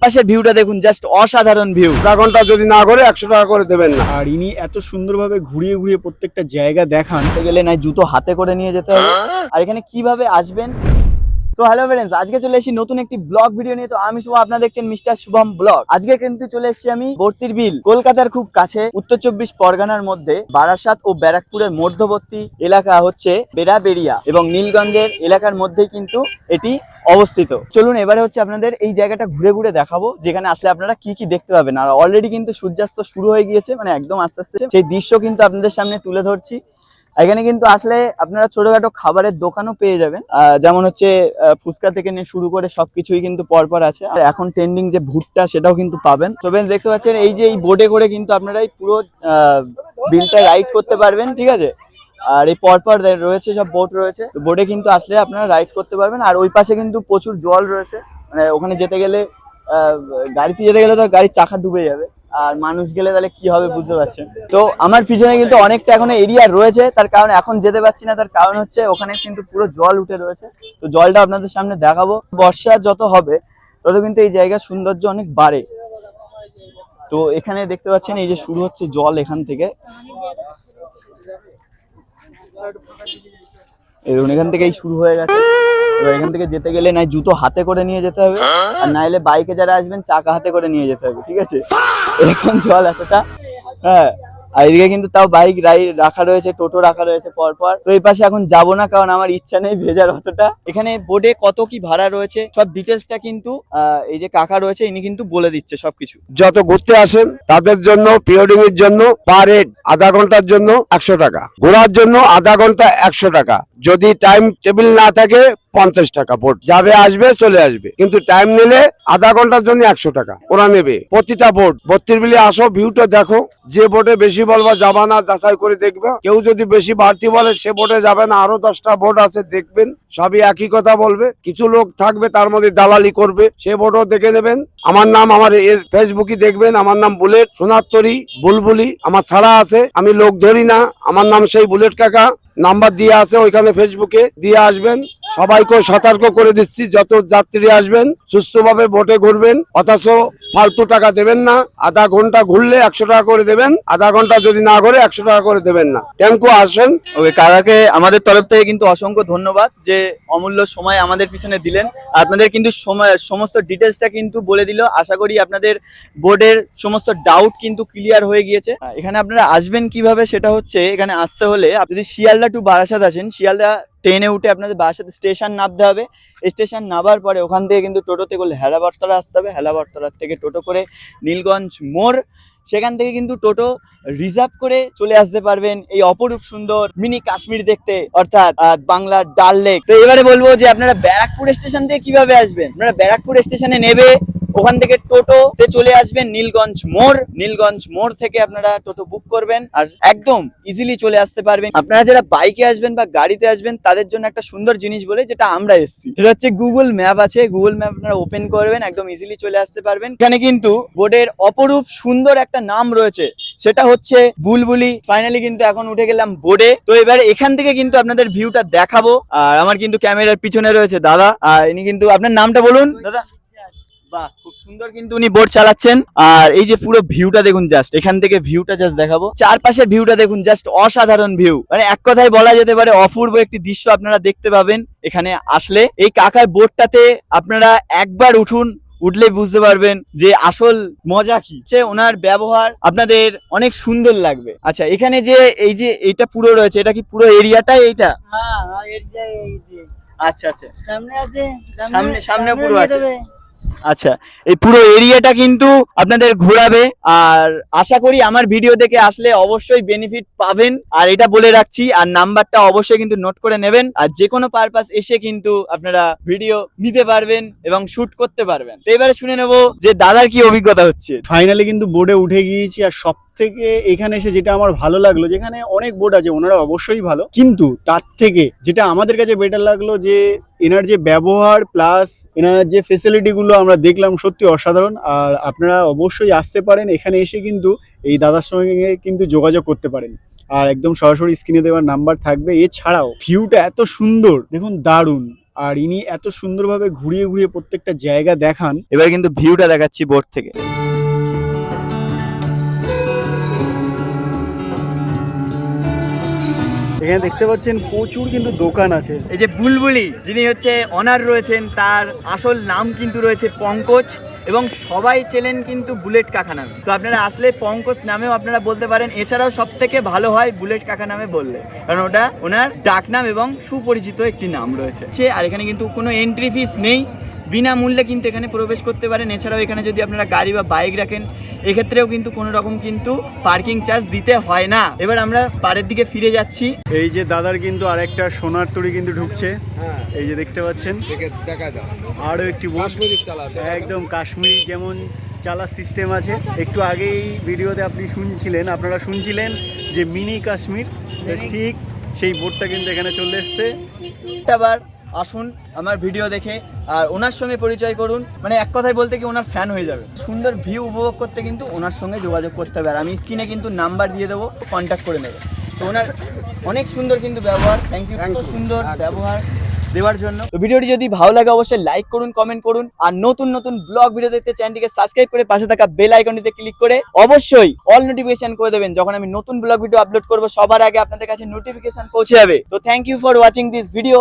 চারপাশের ভিউটা দেখুন, জাস্ট অসাধারণ ভিউ। আধা ঘন্টা যদি না করে 100 টাকা করে দেবেন না। আর ইনি এত সুন্দরভাবে ঘুরিয়ে ঘুরিয়ে প্রত্যেকটা জায়গা দেখান। গেলে নাই জুতো হাতে করে নিয়ে যেতে হবে। আর এখানে কিভাবে আসবেন। তো হ্যালো ফ্রেন্ডস, আজকে চলে এসেছি নতুন একটি ব্লগ ভিডিও নিয়ে। তো আমি শুভ, আপনারা দেখছেন মিস্টার শুভম ব্লগ। আজকে কিন্তু চলে এসেছি আমি বর্তির বিল, কলকাতার খুব কাছে, উত্তর 24 পরগনার মধ্যে বারাসাত ও ব্যারাকপুরের মধ্যবর্তী এলাকা হচ্ছে বেড়াবেড়িয়া এবং নীলগঞ্জের এলাকার মধ্যেই কিন্তু এটি অবস্থিত। চলুন এবারে হচ্ছে আপনাদের এই জায়গাটা ঘুরে ঘুরে দেখাবো, যেখানে আসলে আপনারা কি কি দেখতে পাবেন। আর অলরেডি কিন্তু সূর্যাস্ত শুরু হয়ে গিয়েছে, মানে একদম আস্তে আস্তে সেই দৃশ্য কিন্তু আপনাদের সামনে তুলে ধরছি। এখানে কিন্তু আসলে আপনারা ছোটখাটো খাবারের দোকানও পেয়ে যাবেন, যেমন হচ্ছে ফুচকা থেকে নিয়ে শুরু করে সবকিছুই কিন্তু পরপর আছে। আর এখন ট্রেন্ডিং যে ভুট্টা, সেটাও কিন্তু পাবেন। তো দেখতে পাচ্ছেন এই যে এই বোটে করে কিন্তু আপনারা এই পুরো বিলটা রাইড করতে পারবেন, ঠিক আছে। আর এই পরপর রয়েছে সব বোট রয়েছে, বোটে কিন্তু আসলে আপনারা রাইড করতে পারবেন। আর ওই পাশে কিন্তু প্রচুর জল রয়েছে, মানে ওখানে যেতে গেলে গাড়িতে যেতে গেলে তো গাড়ির চাকা ডুবে যাবে, আর মানুষ গেলে তাহলে কি হবে বুঝতে পারছেন। তো আমার পিছনে কিন্তু অনেকটা এখনো এরিয়া রয়েছে, তার কারণ এখন যেতে পারছি না। তার কারণ হচ্ছে ওখানে কিন্তু পুরো জল উঠে রয়েছে। তো জলটা আপনাদের সামনে দেখাবো। বর্ষা যত হবে তত কিন্তু এই জায়গার সৌন্দর্য অনেক বাড়ে। তো এখানে দেখতে পাচ্ছেন এই যে শুরু হচ্ছে জল এখান থেকে, এখান থেকেই শুরু হয়ে গেছে। এবার এখান থেকে যেতে গেলে নাই জুতো হাতে করে নিয়ে যেতে হবে, আর নাইলে বাইকে যারা আসবেন চাকা হাতে করে নিয়ে যেতে হবে, ঠিক আছে। এরকম জল এতটা, হ্যাঁ। আর এদিকে কিন্তু তাও বাইক রাখা রয়েছে, টোটো রাখা রয়েছে পরপর। তো এই পাশে এখন যাবো না, কারণ আমার ইচ্ছা নেই ভেজার অতটা। এখানে বোর্ডে কত কি ভাড়া রয়েছে সব ডিটেলসটা কিন্তু এই যে কাকা রয়েছে ইনি কিন্তু বলে দিচ্ছে সবকিছু। যত ঘুরতে আসেন তাদের জন্য প্রিওডিং এর জন্য পার হেড আধা ঘন্টার জন্য 100 টাকা, ঘোরার জন্য আধা ঘন্টা 100 টাকা। যদি টাইম টেবিল না থাকে 50 টাকা। বোট যাবে আসবে চলে আসবে, কিন্তু টাইম নিলে আধা ঘন্টার জন্য 100 টাকা ওরা নেবে প্রতিটা বোট। বত্রির বিলে আসো, ভিউটা দেখো। যে বোটে বেশি বলবা যাবা না, যাচাই করে দেখবে। কেউ যদি বেশি বাড়তি বলে সে বোটে যাবে না। আরো 10টা বোট আছে, দেখবেন সবই একই কথা বলবে। কিছু লোক থাকবে তার মধ্যে দালালি করবে, সে বোটও দেখে নেবেন। আমার নাম, আমার ফেসবুকে দেখবেন আমার নাম বুলেট, সোনারতরী, বুলবুলি আমার ছাড়া আছে। আমি লোক ধরি না, আমার নাম সেই বুলেট কাকা। নাম্বার দিয়ে আছে ওইখানে, ফেসবুকে দিয়ে আসবেন। সবাইকে সতর্ক করে দিচ্ছি, যত যাত্রী আসবেন সুস্থভাবে বোটে ঘুরবেন, অথচ ফালতু টাকা দেবেন না। আধা ঘন্টা ঘুরলে 100 টাকা করে দেবেন, আধা ঘন্টা যদি না ঘুরে 100 টাকা করে দেবেন না। ট্যাঙ্কু আসেন। ওকে, কাকাকে আমাদের তরফ থেকে কিন্তু অসংখ্য ধন্যবাদ যে অমূল্য সময় আমাদের পিছনে দিলেন। আপনাদের কিন্তু সমস্ত ডিটেলসটা কিন্তু বলে দিল। আশা করি আপনাদের বোর্ডের সমস্ত ডাউট কিন্তু ক্লিয়ার হয়ে গিয়েছে। এখানে আপনারা আসবেন কিভাবে, সেটা হচ্ছে এখানে আসতে হলে আপনি যদি শিয়ালদা টু বারাসাত আসেন, শিয়ালদা ট্রেনে উঠে আপনাদের বারাসাত স্টেশন নামতে হবে। স্টেশন নামার পরে ওখান থেকে কিন্তু টোটোতে করলে হেলাবরতলা আসতে হবে। হেলাবরতলার থেকে টোটো করে নীলগঞ্জ মোড়, সেখান থেকে কিন্তু টোটো রিজার্ভ করে চলে আসতে পারবেন এই অপরূপ সুন্দর মিনি কাশ্মীর দেখতে, অর্থাৎ বাংলার ডাল লেক। তো এবারে বলবো যে আপনারা ব্যারাকপুর স্টেশন থেকে কিভাবে আসবেন। আপনারা ব্যারাকপুর স্টেশনে নেবে, ওখান থেকে টোটোতে চলে আসবেন নীলগঞ্জ মোড়। নীলগঞ্জ মোড় থেকে আপনারা টোটো বুক করবেন আর একদম ইজিলি চলে আসতে পারবেন। আপনারা যারা বাইকে আসবেন বা গাড়িতে আসবেন তাদের জন্য একটা সুন্দর জিনিস বলে, যেটা আমরা এসেছি, সেটা হচ্ছে গুগল ম্যাপ আছে। গুগল ম্যাপ আপনারা ওপেন করবেন, একদম ইজিলি চলে আসতে পারবেন। এখানে কিন্তু বোর্ডের অপরূপ সুন্দর একটা নাম রয়েছে, সেটা হচ্ছে বুলবুলি। ফাইনালি কিন্তু এখন উঠে গেলাম বোর্ডে। তো এবারে এখান থেকে কিন্তু আপনাদের ভিউটা দেখাবো। আর আমার কিন্তু ক্যামেরার পিছনে রয়েছে দাদা, আর ইনি কিন্তু, আপনার নামটা বলুন দাদা। বাহ, খুব সুন্দর কিন্তু উনি বোট চালাচ্ছেন। আর এই যে পুরো ভিউটা দেখুন, জাস্ট এখান থেকে ভিউটা জাস্ট দেখাবো। চারপাশের ভিউটা দেখুন, জাস্ট অসাধারণ ভিউ, মানে এক কথায় বলা যেতে পারে অপূর্ব একটি দৃশ্য আপনারা দেখতে পাবেন এখানে আসলে। এই কাকার বোটটাতে আপনারা একবার উঠুন, উঠলে বুঝতে পারবেন যে আসল মজা কি। ওনার ব্যবহার আপনাদের অনেক সুন্দর লাগবে। আচ্ছা, এখানে যে এই যে এইটা পুরো রয়েছে, এটা কি পুরো এরিয়াটাই এইটা? আচ্ছা আচ্ছা, সামনে পুরো আছে। আচ্ছা, এই পুরো এরিয়াটা কিন্তু আপনাদের ঘোরাবে। আর আশা করি আমার ভিডিও দেখে আসলে অবশ্যই বেনিফিট পাবেন। আর এটা বলে রাখছি, আর নাম্বারটা অবশ্যই কিন্তু নোট করে নেবেন। আর যে কোনো পারপাস এসে কিন্তু আপনারা ভিডিও নিতে পারবেন এবং শুট করতে পারবেন। তো এবারে শুনে নেবো যে দাদার কি অভিজ্ঞতা হচ্ছে। ফাইনালি কিন্তু বোর্ডে উঠে গিয়েছি। আর সব থেকে এখানে এসে যেটা আমার ভালো লাগলো, যেখানে অনেক বোর্ড আছে, ওনারা অবশ্যই ভালো, কিন্তু তার থেকে যেটা আমাদের কাছে বেটার লাগলো যে এনার যে ব্যবহার প্লাস এনার যে ফেসিলিটি গুলো আমরা দেখলাম, সত্যি অসাধারণ। আর আপনারা অবশ্যই আসতে পারেন, এখানে এসে কিন্তু এই দাদার সঙ্গে কিন্তু যোগাযোগ করতে পারেন। আর একদম সরাসরি স্ক্রিনে দেওয়ার নাম্বার থাকবে। এছাড়াও ভিউটা এত সুন্দর দেখুন, দারুণ। আর ইনি এত সুন্দরভাবে ঘুরিয়ে ঘুরিয়ে প্রত্যেকটা জায়গা দেখান। এবার কিন্তু ভিউটা দেখাচ্ছি বোট থেকে। এখানে দেখতে পাচ্ছেন প্রচুর কিন্তু দোকান আছে। এই যে বুলবুলি যিনি হচ্ছে অনার রয়েছেন, তার আসল নাম কিন্তু রয়েছে পঙ্কজ, এবং সবাই চেনেন কিন্তু বুলেট কাকা নামে। তো আপনারা আসলে পঙ্কজ নামেও আপনারা বলতে পারেন, এছাড়াও সব থেকে ভালো হয় বুলেট কাকা নামে বললে, কারণ ওটা ওনার ডাক নাম এবং সুপরিচিত একটি নাম রয়েছে। আর এখানে কিন্তু কোনো এন্ট্রি ফিস নেই, বিনামূল্যে কিন্তু এখানে প্রবেশ করতে পারেন। এছাড়াও এখানে যদি আপনারা গাড়ি বা বাইক রাখেন, এক্ষেত্রেও কিন্তু কোনো রকম কিন্তু পার্কিং চার্জ দিতে হয় না। এবার আমরা পাড়ের দিকে ফিরে যাচ্ছি। এই যে দাদার কিন্তু আরেকটা সোনার তরী কিন্তু ঢুকছে, এই যে দেখতে পাচ্ছেন। আরো একটি একদম কাশ্মীরি যেমন চালার সিস্টেম আছে। একটু আগেই ভিডিওতে আপনারা শুনছিলেন যে মিনি কাশ্মীর, ঠিক সেই বোটটা কিন্তু এখানে চলে এসছে। আবার আসুন আমার ভিডিও দেখে আর ওনার সঙ্গে পরিচয় করুন, মানে এক কথায় বলতে কি ওনার ফ্যান হয়ে যাবে। সুন্দর ভিউ উপভোগ করতে কিন্তু ওনার সঙ্গে যোগাযোগ করতে হবে, আর আমি স্ক্রিনে কিন্তু নাম্বার দিয়ে দেবো, কন্ট্যাক্ট করে নেবে। তো ওনার অনেক সুন্দর কিন্তু ব্যবহার, থ্যাংক ইউ এত সুন্দর ব্যবহার দেওয়ার জন্য। তো ভিডিওটি যদি ভালো লাগে অবশ্যই লাইক করুন, কমেন্ট করুন, আর নতুন নতুন ব্লগ ভিডিও দেখতে চ্যানেলটিকে সাবস্ক্রাইব করে পাশে থাকা বেল আইকনটিতে ক্লিক করে অবশ্যই অল নোটিফিকেশন করে দেবেন। যখন আমি নতুন ব্লগ ভিডিও আপলোড করব সবার আগে আপনাদের কাছে নোটিফিকেশন পৌঁছে যাবে। তো thank you for watching this video.